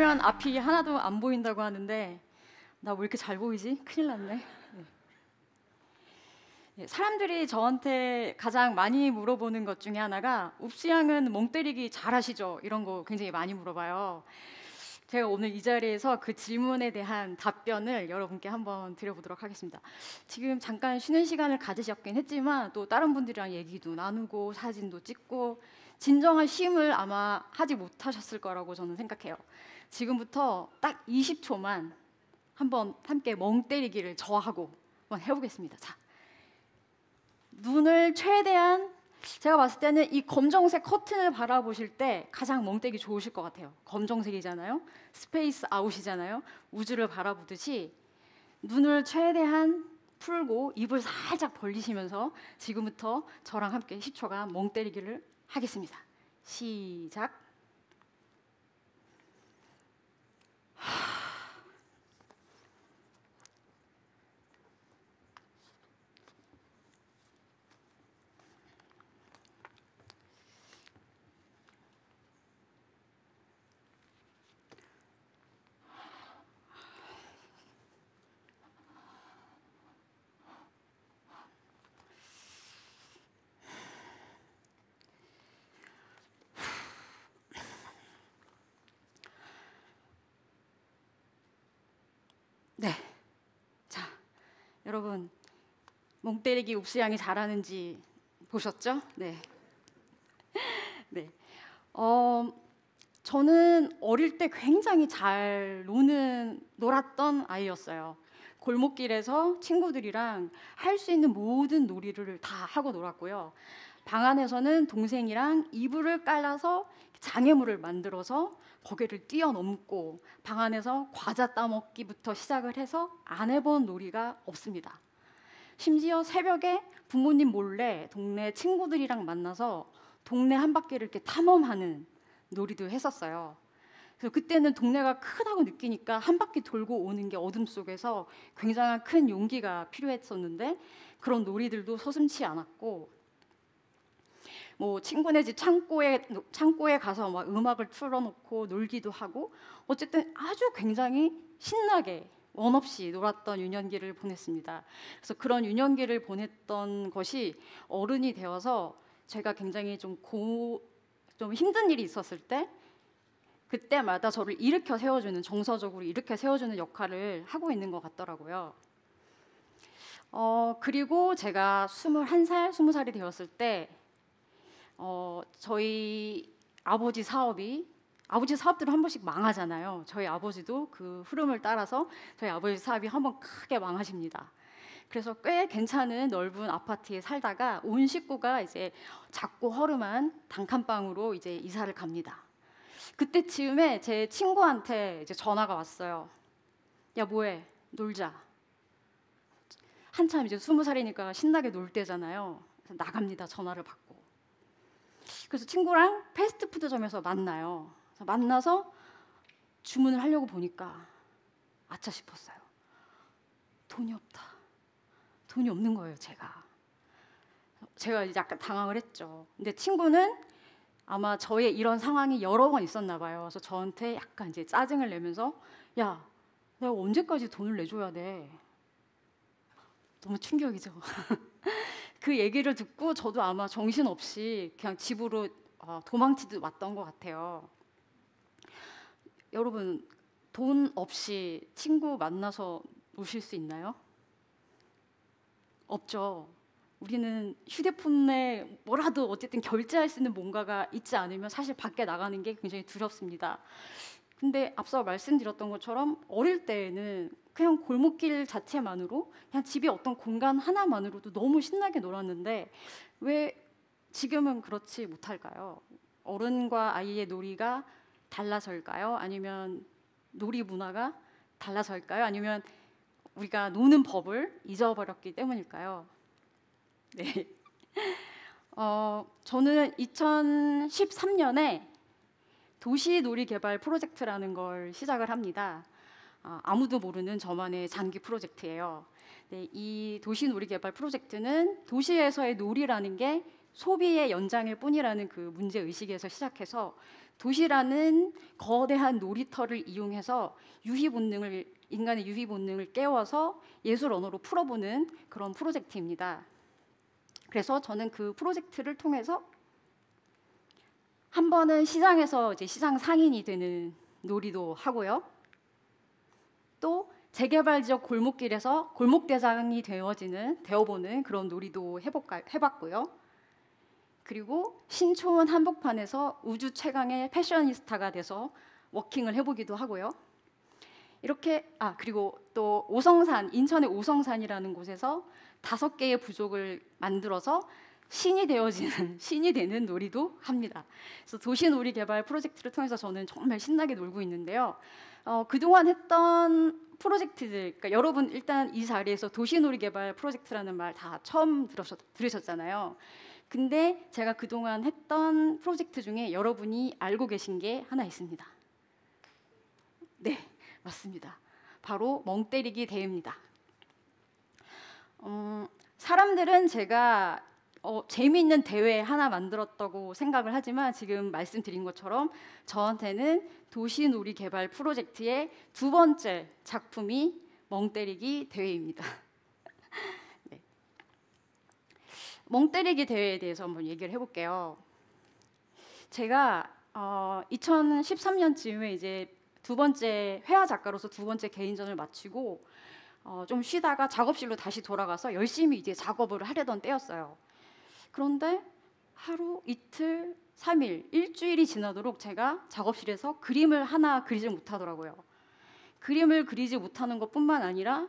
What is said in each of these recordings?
하면 앞이 하나도 안 보인다고 하는데 나 왜 이렇게 잘 보이지? 큰일 났네. 네. 사람들이 저한테 가장 많이 물어보는 것 중에 하나가 웁스 양은 멍 때리기 잘하시죠? 이런 거 굉장히 많이 물어봐요. 제가 오늘 이 자리에서 그 질문에 대한 답변을 여러분께 한번 드려보도록 하겠습니다. 지금 잠깐 쉬는 시간을 가지셨긴 했지만 또 다른 분들이랑 얘기도 나누고 사진도 찍고 진정한 쉼을 아마 하지 못하셨을 거라고 저는 생각해요. 지금부터 딱 20초만 한번 함께 멍 때리기를 저하고 한번 해보겠습니다. 자, 눈을 최대한, 제가 봤을 때는 이 검정색 커튼을 바라보실 때 가장 멍 때리기 좋으실 것 같아요. 검정색이잖아요. 스페이스 아웃이잖아요. 우주를 바라보듯이 눈을 최대한 풀고 입을 살짝 벌리시면서 지금부터 저랑 함께 10초간 멍 때리기를 하겠습니다. 시작. 네, 자, 여러분 멍 때리기 웁스 양이 잘하는지 보셨죠? 네, 네. 저는 어릴 때 굉장히 잘 놀았던 아이였어요. 골목길에서 친구들이랑 할 수 있는 모든 놀이를 다 하고 놀았고요. 방 안에서는 동생이랑 이불을 깔아서 장애물을 만들어서 거기를 뛰어넘고 방 안에서 과자 따먹기부터 시작을 해서 안 해본 놀이가 없습니다. 심지어 새벽에 부모님 몰래 동네 친구들이랑 만나서 동네 한 바퀴를 이렇게 탐험하는 놀이도 했었어요. 그래서 그때는 동네가 크다고 느끼니까 한 바퀴 돌고 오는 게 어둠 속에서 굉장한 큰 용기가 필요했었는데 그런 놀이들도 서슴지 않았고, 뭐 친구네 집 창고에 가서 막 음악을 틀어놓고 놀기도 하고, 어쨌든 아주 굉장히 신나게 원 없이 놀았던 유년기를 보냈습니다. 그래서 그런 유년기를 보냈던 것이 어른이 되어서 제가 굉장히 좀 힘든 일이 있었을 때 그때마다 저를 일으켜 세워주는, 정서적으로 일으켜 세워주는 역할을 하고 있는 것 같더라고요. 그리고 제가 21살, 20살이 되었을 때 저희 아버지 사업들은 한 번씩 망하잖아요. 저희 아버지도 그 흐름을 따라서 저희 아버지 사업이 한번 크게 망하십니다. 그래서 꽤 괜찮은 넓은 아파트에 살다가 온 식구가 이제 작고 허름한 단칸방으로 이제 이사를 갑니다. 그때쯤에 제 친구한테 이제 전화가 왔어요. 야, 뭐해? 놀자. 한참 이제 20살이니까 신나게 놀 때잖아요. 그래서 나갑니다. 전화를 받고. 그래서 친구랑 패스트푸드점에서 만나요. 그래서 만나서 주문을 하려고 보니까 아차 싶었어요. 돈이 없다. 돈이 없는 거예요, 제가 이제 약간 당황을 했죠. 근데 친구는 아마 저의 이런 상황이 여러 번 있었나 봐요. 그래서 저한테 약간 이제 짜증을 내면서 야, 내가 언제까지 돈을 내줘야 돼? 너무 충격이죠. 그 얘기를 듣고 저도 아마 정신없이 그냥 집으로 도망치듯 왔던 것 같아요. 여러분, 돈 없이 친구 만나서 노실 수 있나요? 없죠. 우리는 휴대폰에 뭐라도 어쨌든 결제할 수 있는 뭔가가 있지 않으면 사실 밖에 나가는 게 굉장히 두렵습니다. 근데 앞서 말씀드렸던 것처럼 어릴 때에는 그냥 골목길 자체만으로, 그냥 집에 어떤 공간 하나만으로도 너무 신나게 놀았는데 왜 지금은 그렇지 못할까요? 어른과 아이의 놀이가 달라서일까요? 아니면 놀이 문화가 달라서일까요? 아니면 우리가 노는 법을 잊어버렸기 때문일까요? 네. 저는 2013년에 도시놀이개발 프로젝트라는 걸 시작을 합니다. 아무도 모르는 저만의 장기 프로젝트예요. 네, 이 도시놀이개발 프로젝트는 도시에서의 놀이라는 게 소비의 연장일 뿐이라는 그 문제 의식에서 시작해서 도시라는 거대한 놀이터를 이용해서 인간의 유희 본능을 깨워서 예술 언어로 풀어보는 그런 프로젝트입니다. 그래서 저는 그 프로젝트를 통해서 한 번은 시장에서 이제 시장 상인이 되는 놀이도 하고요. 또 재개발 지역 골목길에서 골목대장이 되어보는 그런 놀이도 해봤고요. 그리고 신촌 한복판에서 우주 최강의 패셔니스타가 돼서 워킹을 해보기도 하고요. 이렇게 그리고 또 인천의 오성산이라는 곳에서 5개의 부족을 만들어서 신이 되는 놀이도 합니다. 그래서 도시놀이 개발 프로젝트를 통해서 저는 정말 신나게 놀고 있는데요. 그동안 했던 프로젝트들, 그러니까 여러분 일단 이 자리에서 도시놀이 개발 프로젝트라는 말 다 처음 들으셨잖아요. 근데 제가 그동안 했던 프로젝트 중에 여러분이 알고 계신 게 하나 있습니다. 네, 맞습니다. 바로 멍때리기 대회입니다. 사람들은 제가 재미있는 대회 하나 만들었다고 생각을 하지만 지금 말씀드린 것처럼 저한테는 도시놀이 개발 프로젝트의 2번째 작품이 멍때리기 대회입니다. 네. 멍때리기 대회에 대해서 한번 얘기를 해볼게요. 제가 2013년쯤에 이제 2번째 회화 작가로서 2번째 개인전을 마치고 좀 쉬다가 작업실로 다시 돌아가서 열심히 이제 작업을 하려던 때였어요. 그런데 하루, 이틀, 3일, 일주일이 지나도록 제가 작업실에서 그림을 하나 그리지 못하더라고요. 그림을 그리지 못하는 것뿐만 아니라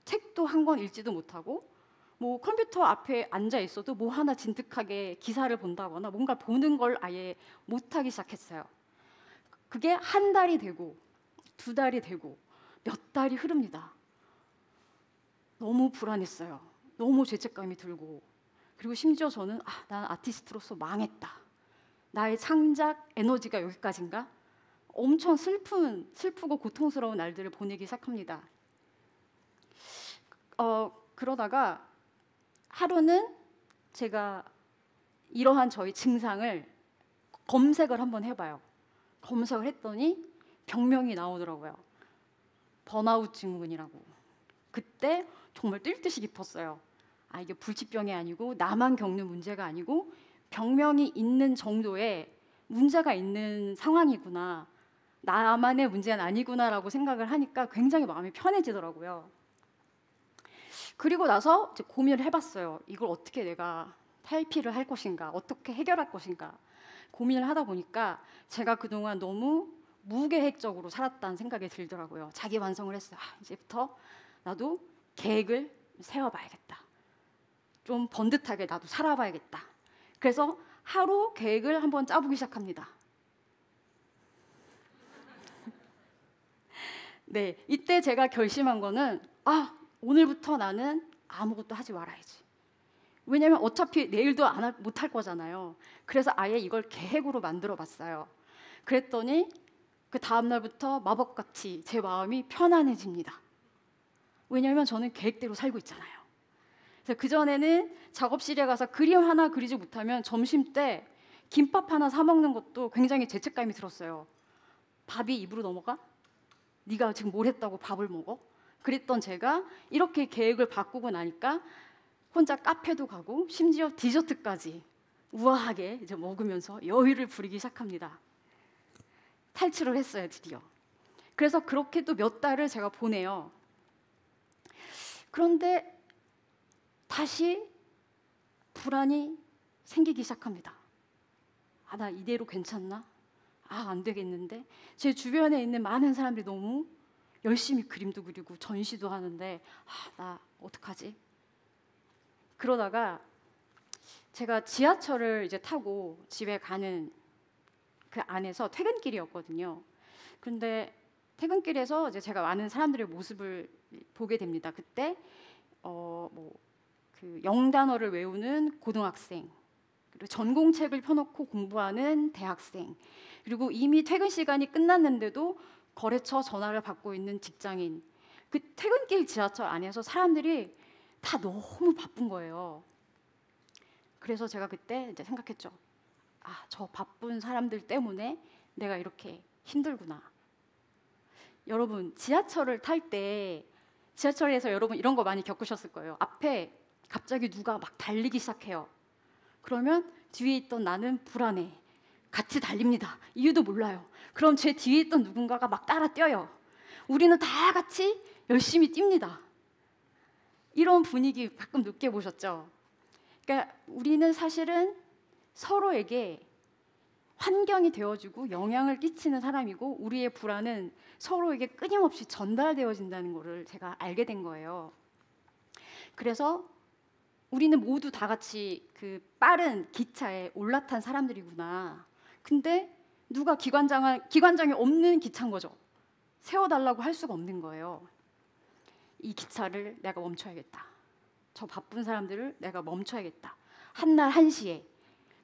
책도 한 권 읽지도 못하고 뭐 컴퓨터 앞에 앉아 있어도 뭐 하나 진득하게 기사를 본다거나 뭔가 보는 걸 아예 못하기 시작했어요. 그게 한 달이 되고 2달이 되고 몇 달이 흐릅니다. 너무 불안했어요. 너무 죄책감이 들고 그리고 심지어 저는 난 아티스트로서 망했다. 나의 창작 에너지가 여기까지인가? 엄청 슬프고 고통스러운 날들을 보내기 시작합니다. 그러다가 하루는 제가 이러한 저희 증상을 검색을 한번 해봐요. 검색을 했더니 병명이 나오더라고요. 번아웃 증후군이라고. 그때 정말 뛸 듯이 깊었어요. 이게 불치병이 아니고 나만 겪는 문제가 아니고 병명이 있는 정도의 문제가 있는 상황이구나. 나만의 문제는 아니구나라고 생각을 하니까 굉장히 마음이 편해지더라고요. 그리고 나서 이제 고민을 해봤어요. 이걸 어떻게 내가 탈피를 할 것인가, 어떻게 해결할 것인가 고민을 하다 보니까 제가 그동안 너무 무계획적으로 살았다는 생각이 들더라고요. 자기 완성을 했어요. 이제부터 나도 계획을 세워봐야겠다. 좀 번듯하게 나도 살아봐야겠다. 그래서 하루 계획을 한번 짜보기 시작합니다. 네, 이때 제가 결심한 거는 오늘부터 나는 아무것도 하지 말아야지. 왜냐면 어차피 내일도 못할 거잖아요. 그래서 아예 이걸 계획으로 만들어 봤어요. 그랬더니 그 다음 날부터 마법같이 제 마음이 편안해집니다. 왜냐면 저는 계획대로 살고 있잖아요. 그래서 그전에는 작업실에 가서 그림 하나 그리지 못하면 점심 때 김밥 하나 사 먹는 것도 굉장히 죄책감이 들었어요. 밥이 입으로 넘어가? 네가 지금 뭘 했다고 밥을 먹어? 그랬던 제가 이렇게 계획을 바꾸고 나니까 혼자 카페도 가고 심지어 디저트까지 우아하게 이제 먹으면서 여유를 부리기 시작합니다. 탈출을 했어요, 드디어. 그래서 그렇게 또 몇 달을 제가 보내요. 그런데 다시 불안이 생기기 시작합니다. 나 이대로 괜찮나? 안 되겠는데? 제 주변에 있는 많은 사람들이 너무 열심히 그림도 그리고 전시도 하는데 나 어떡하지? 그러다가 제가 지하철을 이제 타고 집에 가는 그 안에서 퇴근길이었거든요. 그런데 퇴근길에서 이제 제가 많은 사람들의 모습을 보게 됩니다. 그때 그 영단어를 외우는 고등학생, 그리고 전공책을 펴놓고 공부하는 대학생, 그리고 이미 퇴근 시간이 끝났는데도 거래처 전화를 받고 있는 직장인. 그 퇴근길 지하철 안에서 사람들이 다 너무 바쁜 거예요. 그래서 제가 그때 이제 생각했죠. 아, 저 바쁜 사람들 때문에 내가 이렇게 힘들구나. 여러분, 지하철을 탈 때 지하철에서 여러분 이런 거 많이 겪으셨을 거예요. 앞에 갑자기 누가 막 달리기 시작해요. 그러면 뒤에 있던 나는 불안해. 같이 달립니다. 이유도 몰라요. 그럼 제 뒤에 있던 누군가가 막 따라 뛰어요. 우리는 다 같이 열심히 뜁니다. 이런 분위기 가끔 느껴보셨죠? 그러니까 우리는 사실은 서로에게 환경이 되어주고 영향을 끼치는 사람이고, 우리의 불안은 서로에게 끊임없이 전달되어진다는 것을 제가 알게 된 거예요. 그래서 우리는 모두 다 같이 그 빠른 기차에 올라탄 사람들이구나. 근데 누가 기관장이 없는 기차인 거죠. 세워달라고 할 수가 없는 거예요. 이 기차를 내가 멈춰야겠다. 저 바쁜 사람들을 내가 멈춰야겠다. 한날 1시에.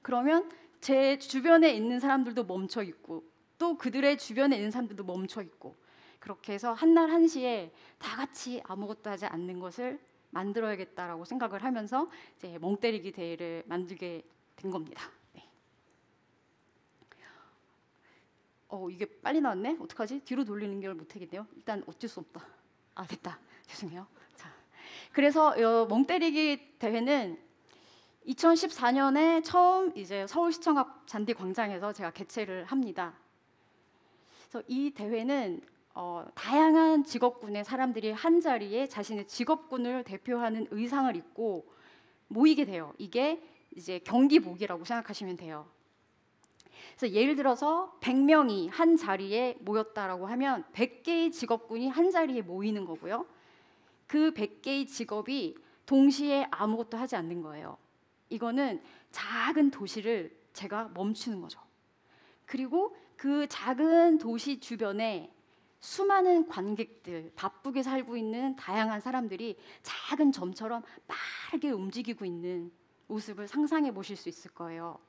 그러면 제 주변에 있는 사람들도 멈춰 있고, 또 그들의 주변에 있는 사람들도 멈춰 있고, 그렇게 해서 한날 1시에 다 같이 아무것도 하지 않는 것을 만들어야겠다라고 생각을 하면서 이제 멍때리기 대회를 만들게 된 겁니다. 네. 이게 빨리 나왔네? 어떡하지? 뒤로 돌리는 걸 못하겠네요. 일단 어쩔 수 없다. 아, 됐다. 죄송해요. 자, 그래서 멍때리기 대회는 2014년에 처음 이제 서울시청 앞 잔디광장에서 제가 개최를 합니다. 그래서 이 대회는 다양한 직업군의 사람들이 한 자리에 자신의 직업군을 대표하는 의상을 입고 모이게 돼요. 이게 이제 경기복이라고 생각하시면 돼요. 그래서 예를 들어서 100명이 한 자리에 모였다라고 하면 100개의 직업군이 한 자리에 모이는 거고요. 그 100개의 직업이 동시에 아무것도 하지 않는 거예요. 이거는 작은 도시를 제가 멈추는 거죠. 그리고 그 작은 도시 주변에 수많은 관객들, 바쁘게 살고 있는 다양한 사람들이 작은 점처럼 빠르게 움직이고 있는 모습을 상상해 보실 수 있을 거예요.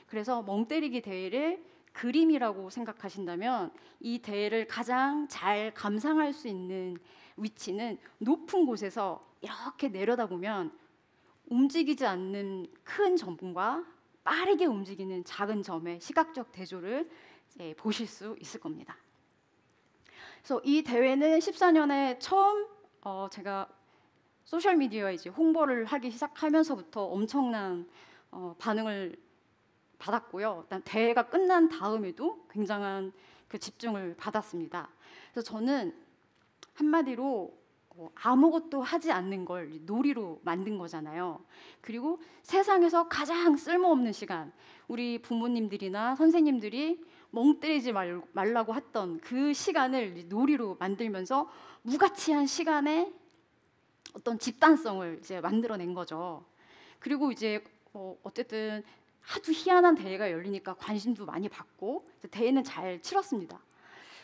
그래서 멍때리기 대회를 그림이라고 생각하신다면 이 대회를 가장 잘 감상할 수 있는 위치는 높은 곳에서 이렇게 내려다보면 움직이지 않는 큰 점과 빠르게 움직이는 작은 점의 시각적 대조를 이제 보실 수 있을 겁니다. 그래서 이 대회는 14년에 처음 제가 소셜 미디어에 이제 홍보를 하기 시작하면서부터 엄청난 반응을 받았고요. 일단 대회가 끝난 다음에도 굉장한 그 집중을 받았습니다. 그래서 저는 한마디로 아무것도 하지 않는 걸 놀이로 만든 거잖아요. 그리고 세상에서 가장 쓸모없는 시간, 우리 부모님들이나 선생님들이 멍 때리지 말라고 했던 그 시간을 놀이로 만들면서 무가치한 시간에 어떤 집단성을 이제 만들어낸 거죠. 그리고 이제 어쨌든 하도 희한한 대회가 열리니까 관심도 많이 받고 대회는 잘 치렀습니다.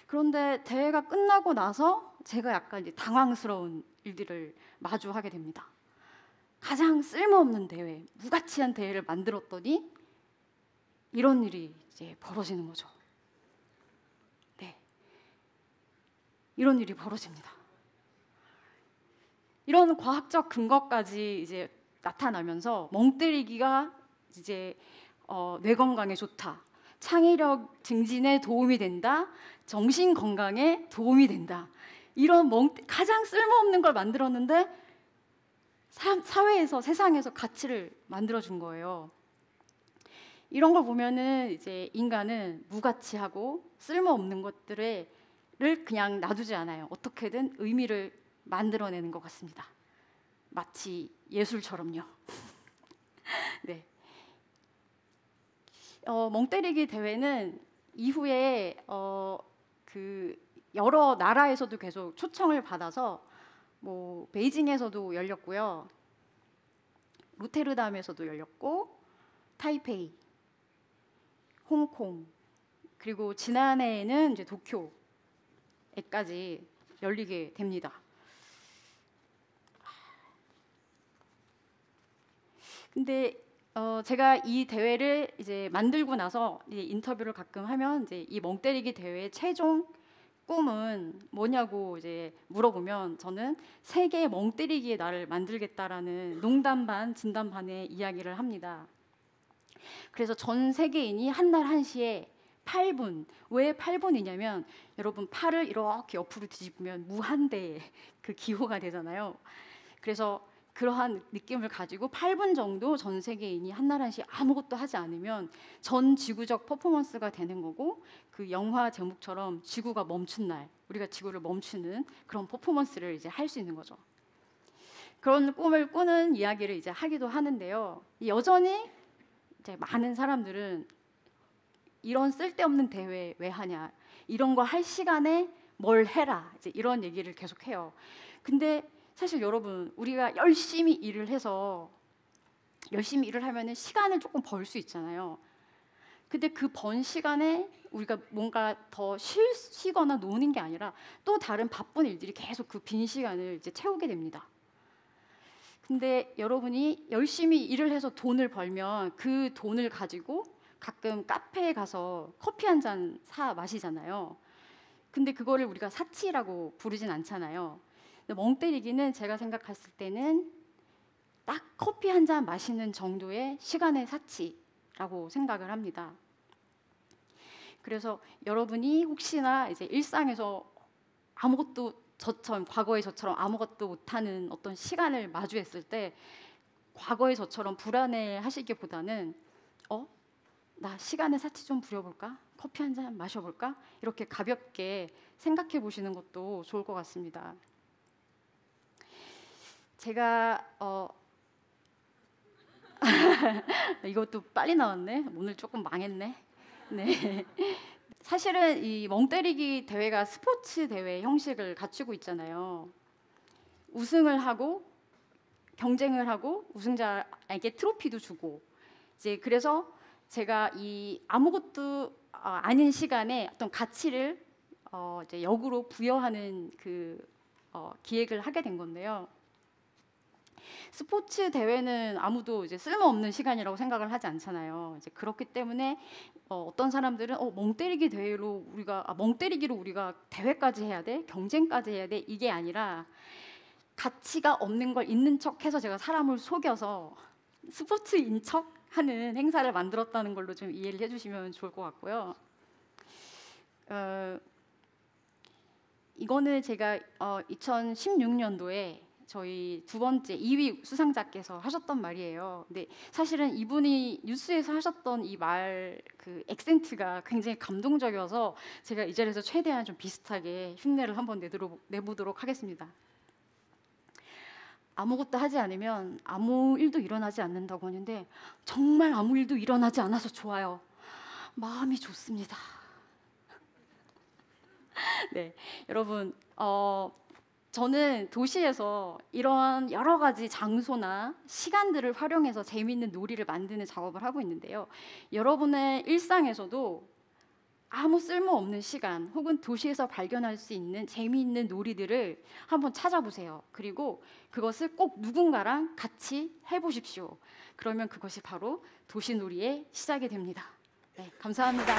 그런데 대회가 끝나고 나서 제가 약간 이제 당황스러운 일들을 마주하게 됩니다. 가장 쓸모없는 대회, 무가치한 대회를 만들었더니 이런 일이 이제 벌어지는 거죠. 네, 이런 일이 벌어집니다. 이런 과학적 근거까지 이제 나타나면서 멍때리기가 이제 뇌 건강에 좋다, 창의력 증진에 도움이 된다, 정신 건강에 도움이 된다. 이런 가장 쓸모없는 걸 만들었는데 사회에서, 세상에서 가치를 만들어준 거예요. 이런 걸 보면은 이제 인간은 무가치하고 쓸모없는 것들을 그냥 놔두지 않아요. 어떻게든 의미를 만들어내는 것 같습니다. 마치 예술처럼요. 네. 멍때리기 대회는 이후에 그 여러 나라에서도 계속 초청을 받아서 뭐 베이징에서도 열렸고요, 로테르담에서도 열렸고, 타이페이, 홍콩, 그리고 지난해에는 이제 도쿄에까지 열리게 됩니다. 근데 제가 이 대회를 이제 만들고 나서 이제 인터뷰를 가끔 하면 이제 이 멍때리기 대회의 최종 꿈은 뭐냐고 이제 물어보면 저는 세계 멍때리기의 나를 만들겠다라는 농담 반 진담 반의 이야기를 합니다. 그래서 전 세계인이 한 날 1시에 8분. 왜 8분이냐면 여러분 팔을 이렇게 옆으로 뒤집으면 무한대의 그 기호가 되잖아요. 그래서 그러한 느낌을 가지고 8분 정도 전 세계인이 한 날 1시 아무것도 하지 않으면 전 지구적 퍼포먼스가 되는 거고, 그 영화 제목처럼 지구가 멈춘 날, 우리가 지구를 멈추는 그런 퍼포먼스를 이제 할 수 있는 거죠. 그런 꿈을 꾸는 이야기를 이제 하기도 하는데요. 여전히 이제 많은 사람들은 이런 쓸데없는 대회 왜 하냐, 이런 거 할 시간에 뭘 해라, 이제 이런 얘기를 계속해요. 근데 사실 여러분, 우리가 열심히 일을 해서 열심히 일을 하면은 시간을 조금 벌 수 있잖아요. 근데 그 번 시간에 우리가 뭔가 더 쉬거나 노는 게 아니라 또 다른 바쁜 일들이 계속 그 빈 시간을 이제 채우게 됩니다. 근데 여러분이 열심히 일을 해서 돈을 벌면 그 돈을 가지고 가끔 카페에 가서 커피 한 잔 사 마시잖아요. 근데 그거를 우리가 사치라고 부르진 않잖아요. 근데 멍때리기는 제가 생각했을 때는 딱 커피 한 잔 마시는 정도의 시간의 사치라고 생각을 합니다. 그래서 여러분이 혹시나 이제 일상에서 아무것도 과거의 저처럼 아무것도 못하는 어떤 시간을 마주했을 때 과거의 저처럼 불안해하시기보다는 나 시간의 사치 좀 부려볼까? 커피 한 잔 마셔볼까? 이렇게 가볍게 생각해 보시는 것도 좋을 것 같습니다. 제가 이것도 빨리 나왔네. 오늘 조금 망했네. 네. 사실은 이 멍때리기 대회가 스포츠 대회 형식을 갖추고 있잖아요. 우승을 하고 경쟁을 하고 우승자에게 트로피도 주고, 이제 그래서 제가 이 아무것도 아닌 시간에 어떤 가치를 이제 역으로 부여하는 그 기획을 하게 된 건데요. 스포츠 대회는 아무도 이제 쓸모없는 시간이라고 생각을 하지 않잖아요. 이제 그렇기 때문에 어떤 사람들은 멍때리기로 우리가 대회까지 해야 돼? 경쟁까지 해야 돼? 이게 아니라 가치가 없는 걸 있는 척해서 제가 사람을 속여서 스포츠인 척 하는 행사를 만들었다는 걸로 좀 이해를 해주시면 좋을 것 같고요. 이거는 제가 2016년도에 저희 두 번째 2위 수상자께서 하셨던 말이에요. 근데 사실은 이분이 뉴스에서 하셨던 이 말 그 액센트가 굉장히 감동적이어서 제가 이 자리에서 최대한 좀 비슷하게 흉내를 한번 내보도록 하겠습니다. 아무것도 하지 않으면 아무 일도 일어나지 않는다고 하는데 정말 아무 일도 일어나지 않아서 좋아요. 마음이 좋습니다. 네, 여러분, 저는 도시에서 이런 여러 가지 장소나 시간들을 활용해서 재미있는 놀이를 만드는 작업을 하고 있는데요. 여러분의 일상에서도 아무 쓸모없는 시간 혹은 도시에서 발견할 수 있는 재미있는 놀이들을 한번 찾아보세요. 그리고 그것을 꼭 누군가랑 같이 해보십시오. 그러면 그것이 바로 도시놀이의 시작이 됩니다. 네, 감사합니다.